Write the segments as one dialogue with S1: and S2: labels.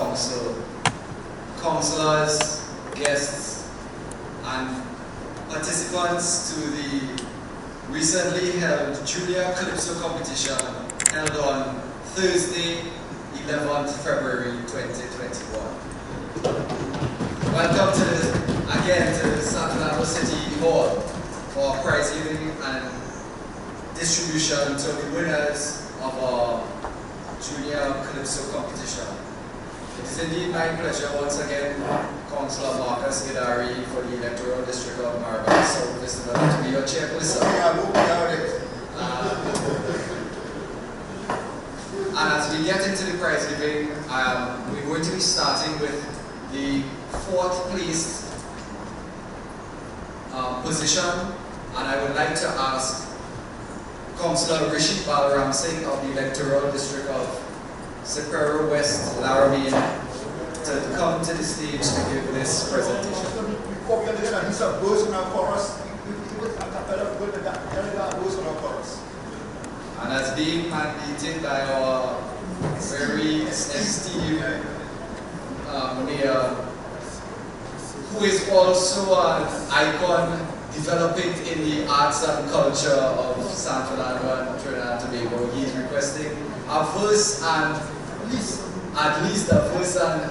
S1: council, councillors, guests, and participants to the recently held Junia Calypso competition held on Thursday, 11th February 2021. Welcome again to the San Fernando City Hall for prize giving and distribution to the winners of our Junior Calypso competition. It is indeed my pleasure once again, Councillor Marcus Gidari for the Electoral District of Maribel South Festival to be your chairperson. And as we get into the prize giving, we're going to be starting with the 4th place position, and I would like to ask Councillor Rishi Balaram Singh of the Electoral District of Sepero West, Laramie, to come to the stage to give this presentation. And as being mandated by our very esteemed mayor, who is also an icon developing in the arts and culture of San Fernando and Trinidad and Tobago, he is requesting a verse and at least a verse and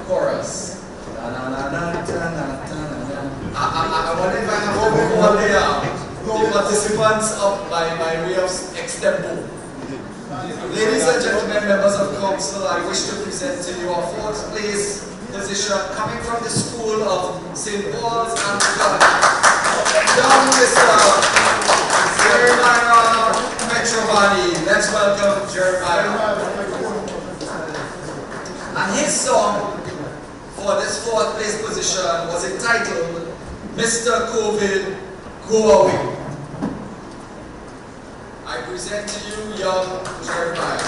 S1: chorus. I wonder if I have to call the participants up by way of extempo. Ladies and gentlemen, members of council, I wish to present to you our 4th place position coming from the school of St. Paul's Anglican, young Mr. Jeremiah Petrovani. Let's welcome Jeremiah. And his song for this 4th place position was entitled Mr. COVID, Go Away. I present to you young Jeremiah.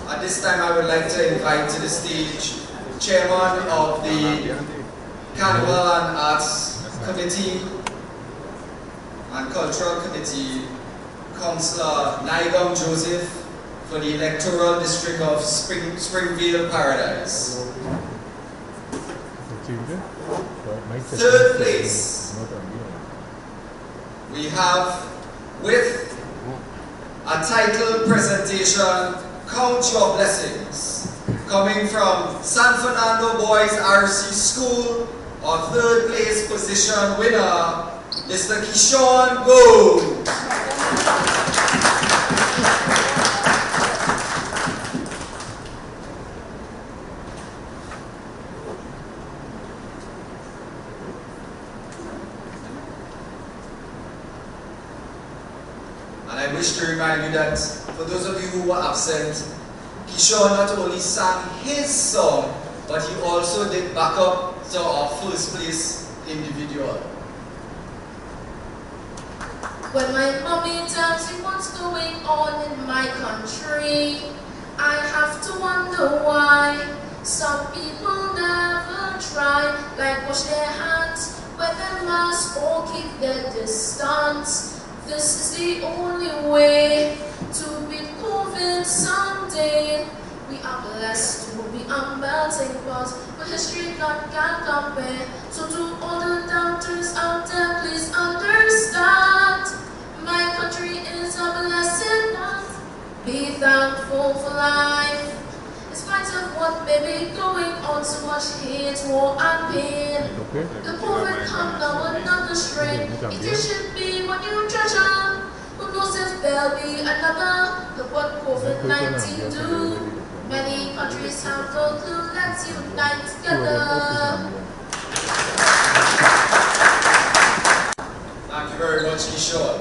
S1: At this time, I would like to invite to the stage Chairman of the Carnival and Arts Committee and Cultural Committee, Councillor Naigam Joseph for the Electoral District of Springvale Paradise. 3rd place, we have with a title presentation, Count Your Blessings, coming from San Fernando Boys RC School, our 3rd place position winner, Mr. Kishon Gold. And I wish to remind you that for those of you who were absent, Kishon not only sang his song, but but he also did back up to our first place individual.
S2: When my mommy tells me what's going on in my country, I have to wonder why. Some people never try, like wash their hands, wear their mask or keep their distance. This is the only way to beat COVID someday. We are blessed to be a melting pot, but history God can compare. So to all the doubters out there, please understand, my country is a blessing. Be thankful for life. In spite of what may be going on, so much hate, war and pain. The COVID come now another strain. It should be what you treasure. Who knows if there'll be another? Look what COVID-19 do. Many countries have no clue. Let's unite together.
S1: Thank you very much, Kishore.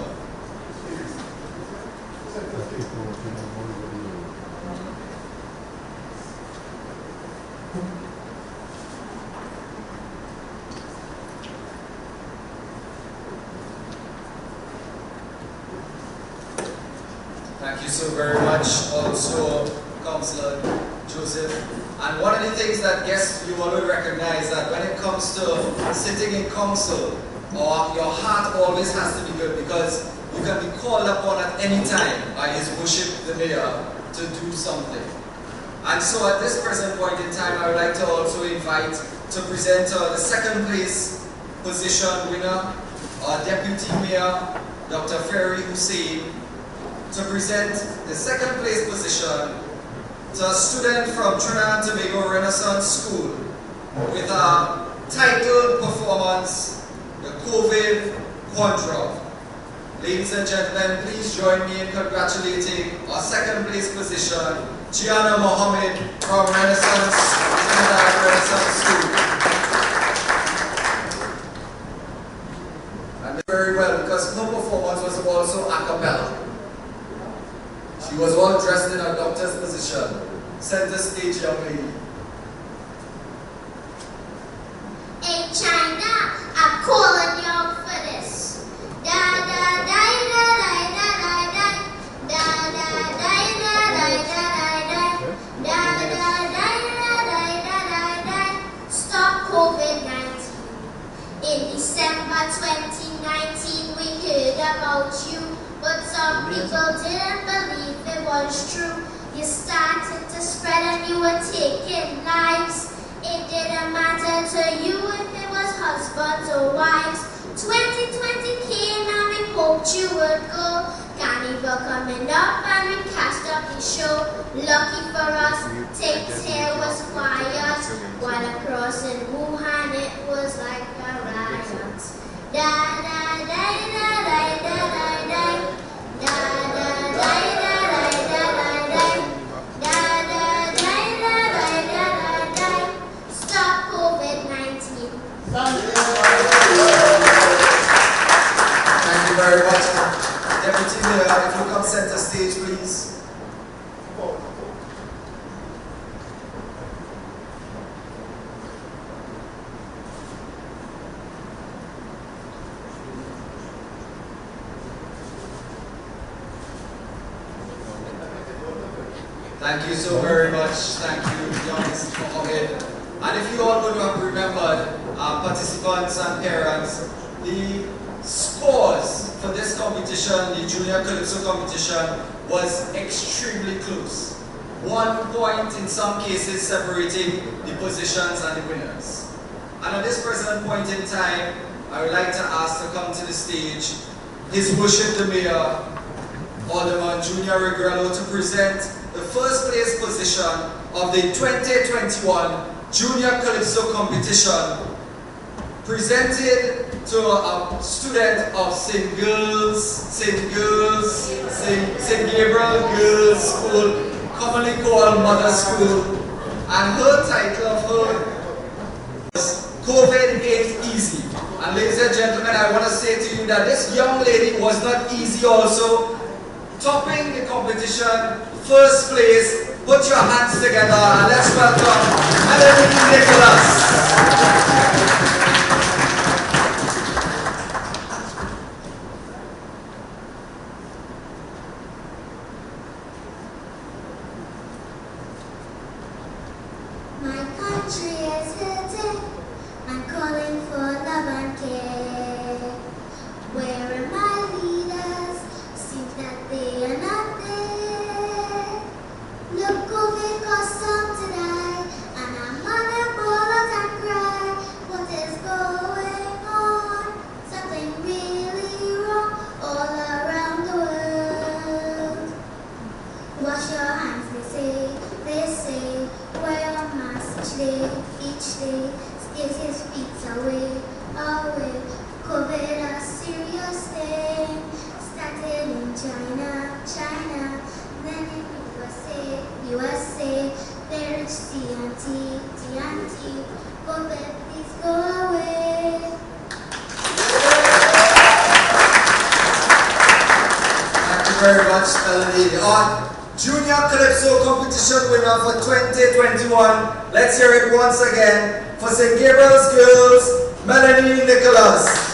S1: Thank you so very much, also Councillor Joseph. And one of the things that guests you want to recognize that when it comes to sitting in council, or your heart always has to be good, because you can be called upon at any time by His Worship the Mayor to do something. And so at this present point in time, I would like to also invite to present the second place position winner, our Deputy Mayor, Dr. Ferry Hussein, to present the second place position to a student from Trinidad and Tobago Renaissance School with a titled performance, The COVID Quadra. Ladies and gentlemen, please join me in congratulating our second place position, Gianna Mohammed from Renaissance Trinidad Renaissance School. And very well, because her performance was also a cappella. She was all dressed in a doctor's position. Center stage, young lady.
S3: Hey China, I'm calling y'all for this. Da da da da da da da da da da da da da da da da. Stop COVID-19. In December 2019, we heard about you, but some people didn't believe it was true. You started to spread and you were taking lives. It didn't matter to you if it was husbands or wives. 2020 came and we hoped you would go. Carnival coming up and we cast up the show. Lucky for us, Tate's hair was quiet, while across in Wuhan it was like a riot. Da da da da da da da da. Da da da da da da da. Da da da da da da. Stop COVID-19.
S1: Thank you very much. Deputy Mayor, if you come center stage, please. Thank you so very much. Thank you, young Mohammed. And if you all would have remembered, participants and parents, the scores for this competition, the Junior Calypso competition, was extremely close. 1 point in some cases separating the positions and the winners. And at this present point in time, I would like to ask to come to the stage His Worship the Mayor, Alderman Junia Regrello, to present the first place position of the 2021 Junior Calypso competition, presented to a student of St. Gabriel Girls School, commonly called Mother School, and her title of her was COVID Ain't Easy. And ladies and gentlemen, I want to say to you that this young lady was not easy also, topping the competition, first place, Put your hands together and let's welcome Melanie Nicholas.
S3: My country is hurting. I'm calling for love and care. Where are my leaders? Seems that they are not there. Look COVID caused some to die, and I'm on a bullet and cry. What is going on? Something really wrong all around the world. Wash your hands, they say, wear a mask each day, stay 6 feet away. COVID a serious thing, started in China, then in USA, there is TNT, COVID, please go away.
S1: Thank you very much, Melanie. Our Junior Calypso competition winner for 2021. Let's hear it once again for St. Gabriel's Girls, Melanie Nicholas.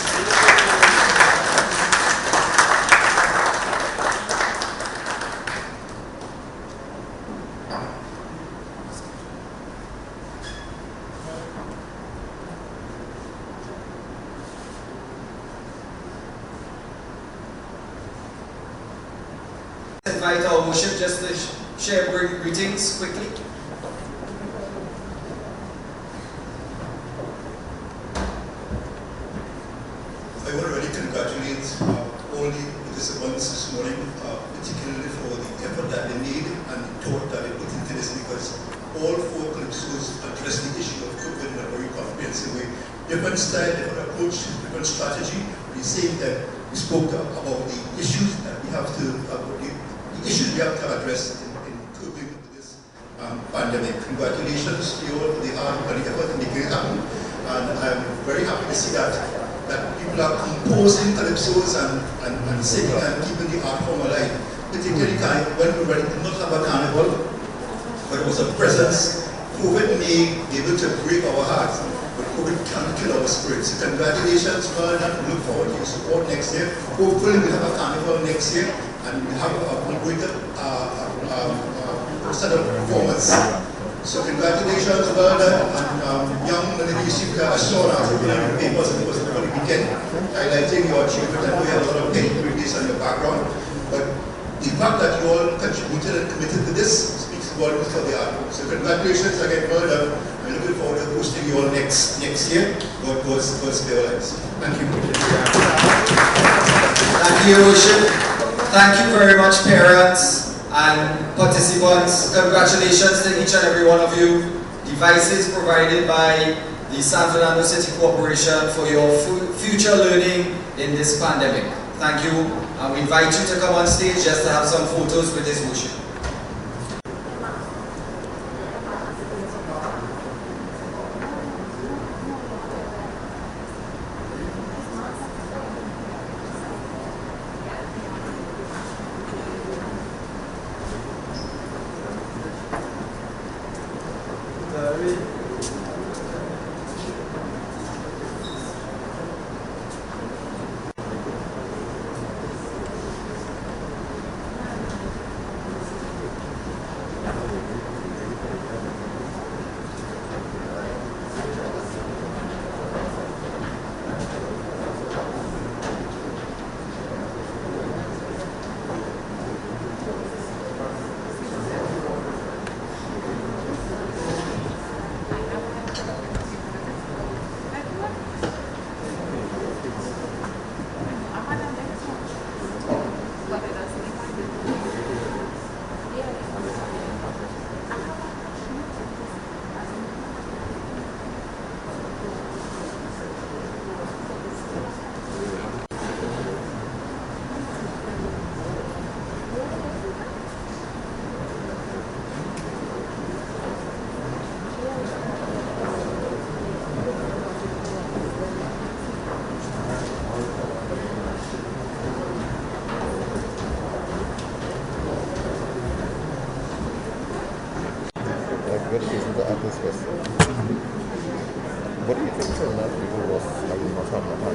S1: Invite our worship just to share greetings quickly.
S4: I want to really congratulate all the participants this morning, particularly for the effort that they made and the thought that they put into this, because all 4 calypsos address the issue of COVID in a very comprehensive way. Different style, different approach, different strategy. We say that we spoke about the issues that we have to address in coping with this pandemic. Congratulations to you all for the hard work and the effort in making it happen. And I'm very happy to see that people are composing calypsos and singing and keeping the art form alive. Particularly when we did not have a carnival, but it was a presence. COVID may be able to break our hearts, but COVID can't kill our spirits. So congratulations, Fernando, and look forward to your support next year. Hopefully we'll have a carnival next year, and we'll have a greater set of performance. So congratulations, Fernando, and young Melanie, you see a short article in the papers, and it was over the weekend, highlighting your achievement. I know you have a lot of capabilities on your background, but the fact that you all contributed and committed to this speaks volumes for the art. So congratulations again, Fernando. I'm looking forward to hosting you all next year. God spare our lives. Thank you.
S1: Thank you, Worship. Thank you very much, parents and participants. Congratulations to each and every one of you. Devices provided by the San Fernando City Corporation for your future learning in this pandemic. Thank you, and we invite you to come on stage just to have some photos with this worship.
S4: Well,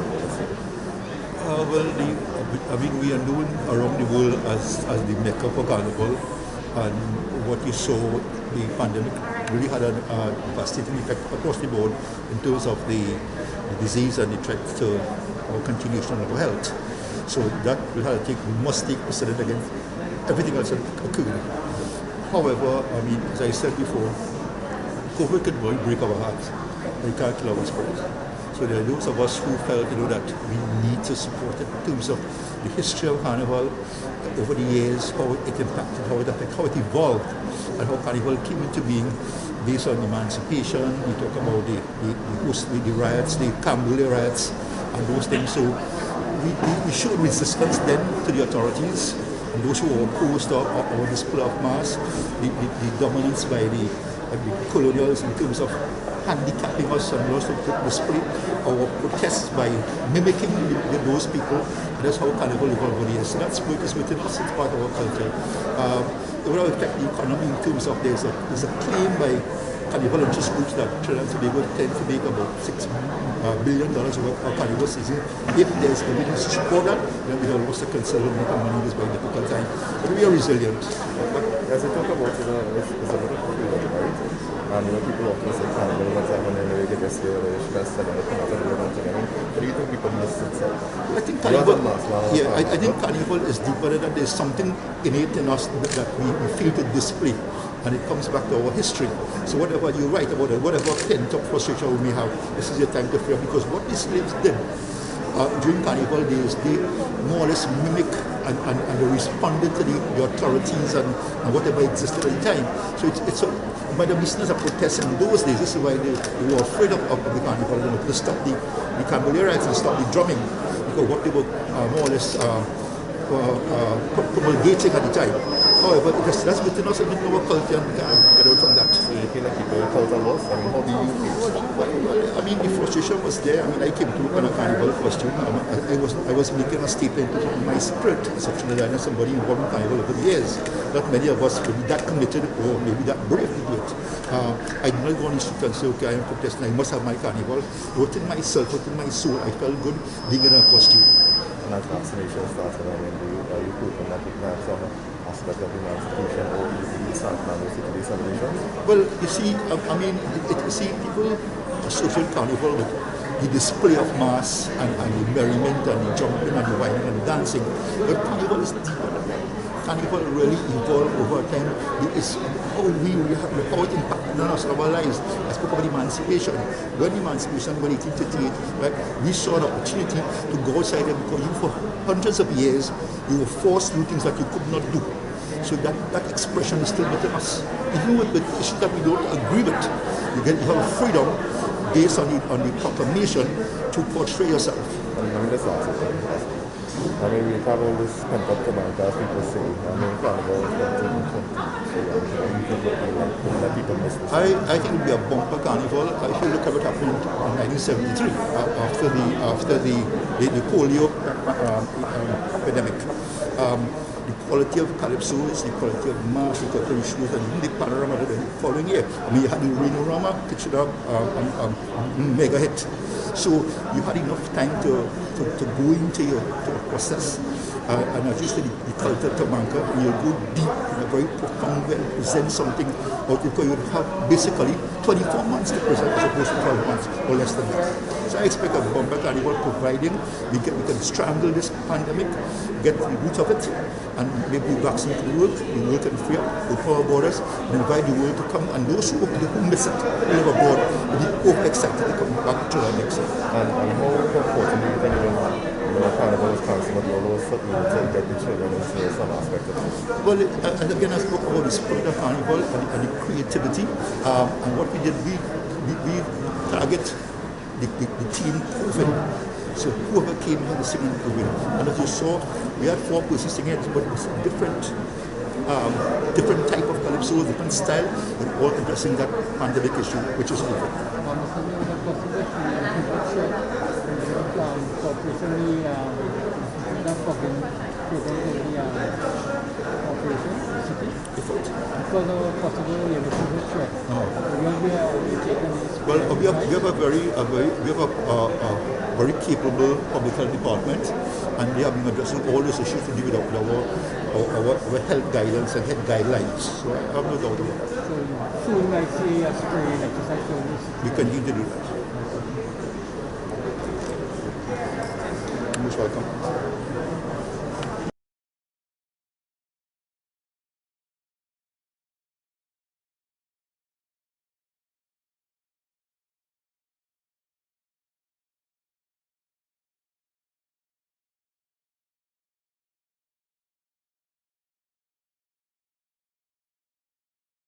S4: we are known around the world as the Mecca for carnival, and what you saw, the pandemic really had a devastating effect across the board in terms of the disease and the threat to our continuation of our health. So that we must take precedent against everything else that occurred. However, as I said before, COVID could break our hearts, but it can't kill our spirit. So there are those of us who felt, that we need to support it in terms of the history of carnival over the years, how it impacted, how it affected, how it evolved, and how carnival came into being based on emancipation. We talk about the riots, the Cambodia riots, and those things. So we showed resistance then to the authorities and those who were opposed to our display of mass, the dominance by the colonials in terms of handicapping us and also to display our protests by mimicking those people. And that's how carnival evolved over the years. So that spirit is within us, it's part of our culture. It will affect the economy in terms of there's a claim by carnival interest groups that Trinidad and Tobago tend to make about $6 billion worth of carnival season. If there's evidence to support that, then we will also consider making money this by difficult time. But we are resilient.
S5: But as I talk about, it's a little complicated, right? People often say carnival, one time when they get this year, they're stressed and they come out and do something. What do you think people miss it?
S4: I think carnival, I think carnival is deeper than that. There's something innate in us that we feel to display. And it comes back to our history. So whatever you write about it, whatever pent-up frustration we may have, this is your time to free up. Because what the slaves did during carnival days, they more or less mimic and they responded to the authorities and whatever existed at the time. So it's by the business of protest in those days. This is why they were afraid of the carnival, to stop the Cambodia riots and stop the drumming, because what they were more or less promulgating at the time. However, that's within us and within our culture, and we can't get out from that.
S5: So you feel like people culture lost? How do you feel?
S4: Well, the frustration was there. I came to work on a carnival costume. I was making a statement to my spirit as a Trinidadian, somebody involved in carnival over the years. Not many of us could be that committed or maybe that brave to do it. I did not go on the street and say, okay, I am protesting, I must have my carnival. Within myself, within my soul, I felt good being in a costume.
S5: And as vaccination started, are you hoping that you can have some aspect of emancipation or even San Fernando City celebrations?
S4: Well, you see, people associate carnival with the display of mass and the merriment and the jumping and the whining and the dancing. But carnival is deeper than that. Carnival really evolved over time. It's how it impacted on us, our lives. I spoke about emancipation. When emancipation, when 1838, right, we saw an opportunity to go outside and because for hundreds of years, you were forced to do things that you could not do. So that expression is still within us. Even with the issues that we don't agree with, you have freedom based on the proclamation to portray yourself.
S5: Let me just ask you. We have all this pent-up demand, as people say. Carnival is that people miss this.
S4: I think it would be a bumper carnival. If you look at what happened in 1973, after the polio epidemic. The quality of calypsos, the quality of mass, the quality of shoes, and even the panorama the following year. You had the Rhinorama, Kitchener, mega hit. So you had enough time to go into your process. And as you said, the culture of Tabanka, you go deep in a very profound way and present something out because you would have basically 24 months to present as opposed to 12 months or less than that. So I expect a bumper carnival providing we can strangle this pandemic, get the root of it, and maybe vaccinate the world can free up, open our borders, and invite the world to come. And those who miss it, who live abroad, will be overexcited to come back to the next year.
S5: And how important do you think carnival is constant with all those to get the children into some aspect of it?
S4: Well, again, I spoke about the spirit of carnival and the creativity. And what we did, we target the team COVID. So whoever came had to sing in COVID. And as you saw, we had 4 persons singing it, but it was different type of calypso, different style, but all addressing that pandemic issue, which is over. Well, we have a very capable public health department, and they have been addressing all those issues to do with our health guidance and health guidelines. So I have no doubt about that.
S6: So soon I see a spray and exercise service.
S4: We continue to do that. Most welcome.